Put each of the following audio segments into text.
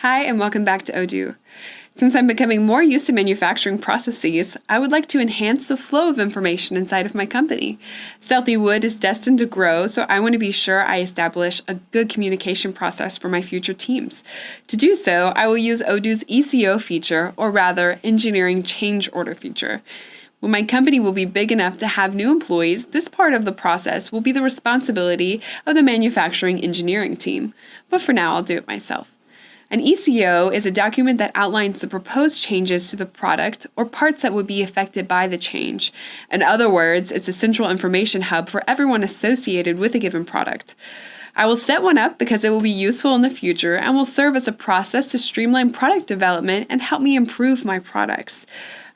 Hi, and welcome back to Odoo. Since I'm becoming more used to manufacturing processes, I would like to enhance the flow of information inside of my company. Stealthy Wood is destined to grow, so I want to be sure I establish a good communication process for my future teams. To do so, I will use Odoo's ECO feature, or rather, Engineering Change Order feature. When my company will be big enough to have new employees, this part of the process will be the responsibility of the manufacturing engineering team. But for now, I'll do it myself. An ECO is a document that outlines the proposed changes to the product or parts that would be affected by the change. In other words, it's a central information hub for everyone associated with a given product. I will set one up because it will be useful in the future and will serve as a process to streamline product development and help me improve my products.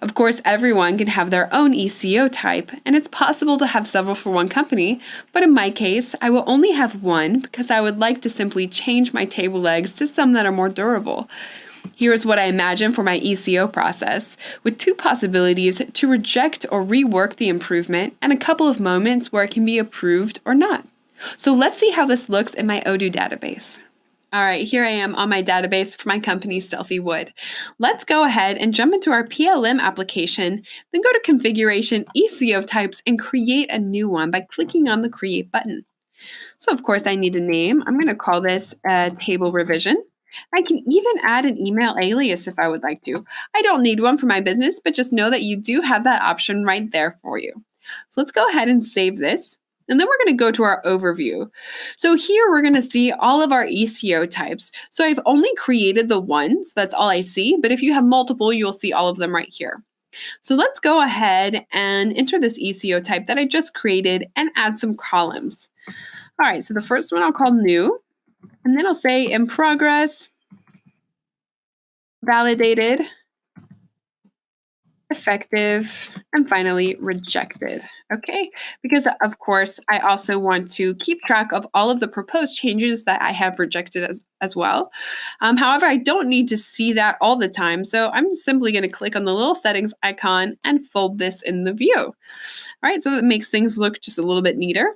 Of course, everyone can have their own ECO type, and it's possible to have several for one company, but in my case, I will only have one because I would like to simply change my table legs to some that are more durable. Here's what I imagine for my ECO process, with two possibilities to reject or rework the improvement and a couple of moments where it can be approved or not. So let's see how this looks in my Odoo database. All right, here I am on my database for my company, Stealthy Wood. Let's go ahead and jump into our PLM application, then go to Configuration, ECO Types, and create a new one by clicking on the Create button. So of course I need a name. I'm going to call this Table Revision. I can even add an email alias if I would like to. I don't need one for my business, but just know that you do have that option right there for you. So let's go ahead and save this. And then we're going to go to our overview. So here we're going to see all of our ECO types. So I've only created the one, so that's all I see. But if you have multiple, you'll see all of them right here. So let's go ahead and enter this ECO type that I just created and add some columns. All right, so the first one I'll call new, and then I'll say in progress, validated, effective, and finally rejected. Okay, because of course I also want to keep track of all of the proposed changes that I have rejected as well. However, I don't need to see that all the time, so I'm simply going to click on the little settings icon and fold this in the view. All right, so it makes things look just a little bit neater.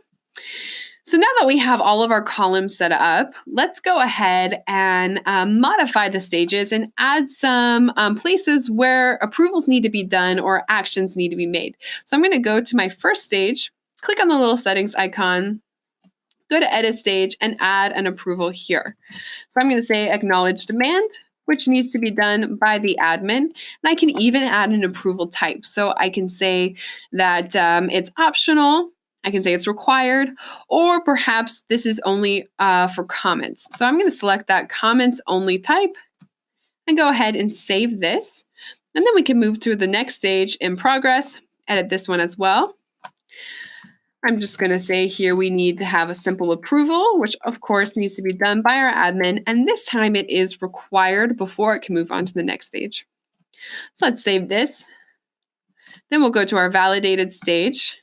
So now that we have all of our columns set up, let's go ahead and modify the stages and add some places where approvals need to be done or actions need to be made. So I'm going to go to my first stage, click on the little settings icon, go to edit stage and add an approval here. So I'm going to say acknowledge demand, which needs to be done by the admin. And I can even add an approval type. So I can say that it's optional. I can say it's required, or perhaps this is only for comments. So I'm going to select that comments only type and go ahead and save this. And then we can move to the next stage in progress, edit this one as well. I'm just going to say here we need to have a simple approval, which of course needs to be done by our admin. And this time it is required before it can move on to the next stage. So let's save this. Then we'll go to our validated stage.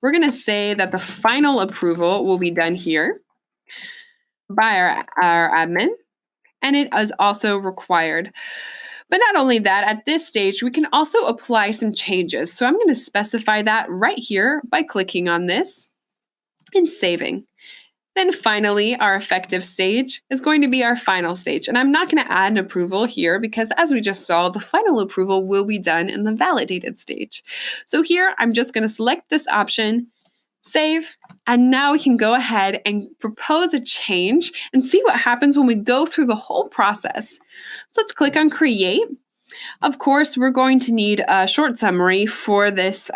We're going to say that the final approval will be done here by our admin, and it is also required. But not only that, at this stage, we can also apply some changes. So I'm going to specify that right here by clicking on this and saving. Then finally, our effective stage is going to be our final stage. And I'm not going to add an approval here because as we just saw, the final approval will be done in the validated stage. So here, I'm just going to select this option, save, and now we can go ahead and propose a change and see what happens when we go through the whole process. So let's click on create. Of course, we're going to need a short summary for this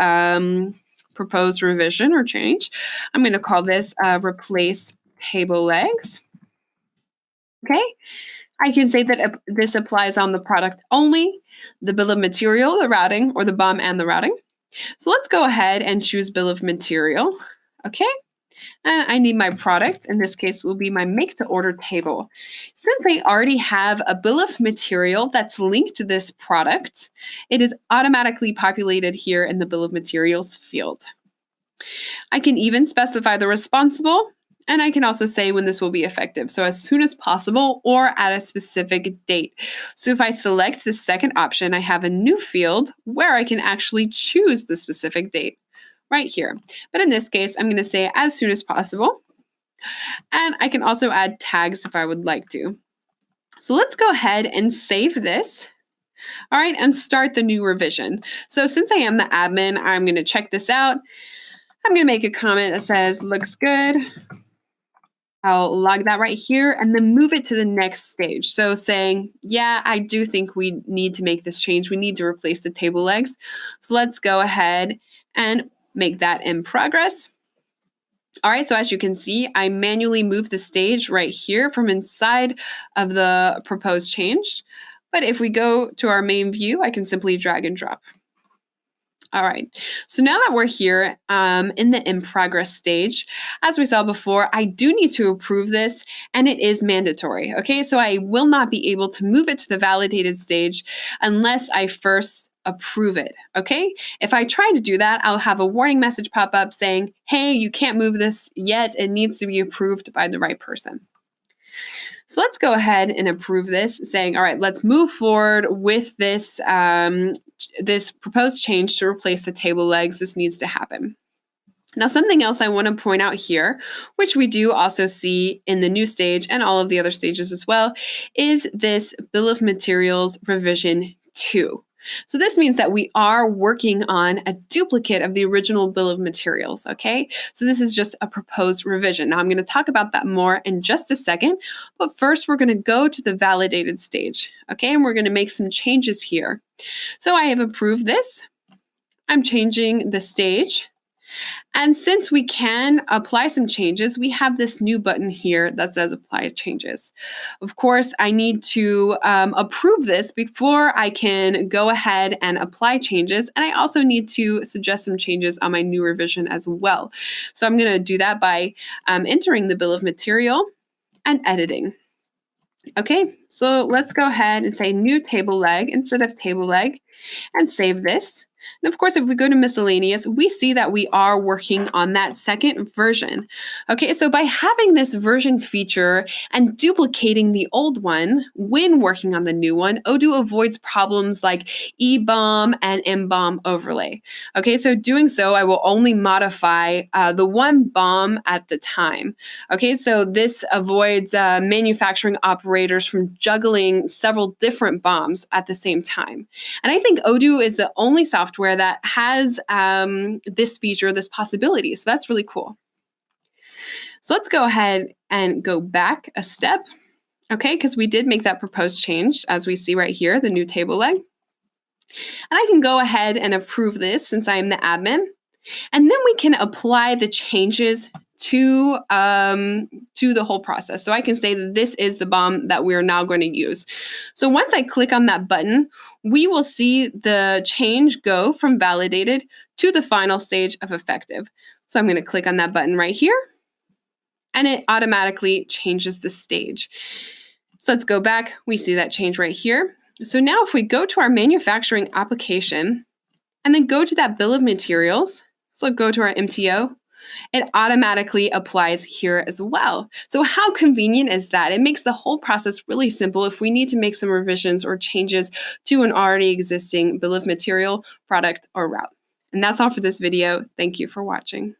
proposed revision or change. I'm going to call this replace table legs. Okay. I can say that this applies on the product only, the bill of material, the routing, or the BOM and the routing. So let's go ahead and choose bill of material. Okay. And I need my product. In this case, it will be my make to order table. Since I already have a bill of material that's linked to this product, it is automatically populated here in the bill of materials field. I can even specify the responsible, and I can also say when this will be effective. So as soon as possible or at a specific date. So if I select the second option, I have a new field where I can actually choose the specific date. Right here. But in this case, I'm going to say as soon as possible. And I can also add tags if I would like to. So let's go ahead and save this. All right, and start the new revision. So since I am the admin, I'm going to check this out. I'm going to make a comment that says, looks good. I'll log that right here and then move it to the next stage. So saying, yeah, I do think we need to make this change. We need to replace the table legs. So let's go ahead and make that in progress. All right, so as you can see, I manually moved the stage right here from inside of the proposed change. But if we go to our main view, I can simply drag and drop. All right, so now that we're here in the in progress stage, as we saw before, I do need to approve this and it is mandatory, okay? So I will not be able to move it to the validated stage unless I first approve it, okay? If I try to do that, I'll have a warning message pop up saying, hey, you can't move this yet. It needs to be approved by the right person. So let's go ahead and approve this, saying, all right, let's move forward with this, this proposed change to replace the table legs. This needs to happen. Now, something else I want to point out here, which we do also see in the new stage and all of the other stages as well, is this Bill of Materials Revision 2. So this means that we are working on a duplicate of the original bill of materials, okay? So this is just a proposed revision. Now I'm going to talk about that more in just a second, but first we're going to go to the validated stage, okay? And we're going to make some changes here. So I have approved this. I'm changing the stage. And since we can apply some changes, we have this new button here that says apply changes. Of course, I need to approve this before I can go ahead and apply changes. And I also need to suggest some changes on my new revision as well. So I'm going to do that by entering the bill of material and editing. Okay, so let's go ahead and say new table leg instead of table leg and save this. And of course, if we go to miscellaneous, we see that we are working on that second version. Okay, so by having this version feature and duplicating the old one when working on the new one, Odoo avoids problems like EBOM and MBOM overlay. Okay, so doing so, I will only modify the one BOM at the time. Okay, so this avoids manufacturing operators from juggling several different BOMs at the same time. And I think Odoo is the only software that has this feature, this possibility. So that's really cool. So let's go ahead and go back a step, okay, because we did make that proposed change, as we see right here, the new table leg. And I can go ahead and approve this since I am the admin. And then we can apply the changes to the whole process. So I can say that this is the BOM that we're now going to use. So once I click on that button, we will see the change go from validated to the final stage of effective. So I'm going to click on that button right here, and it automatically changes the stage. So let's go back. We see that change right here. So now if we go to our manufacturing application and then go to that bill of materials, so go to our MTO, it automatically applies here as well. So how convenient is that? It makes the whole process really simple if we need to make some revisions or changes to an already existing bill of material, product, or route. And that's all for this video. Thank you for watching.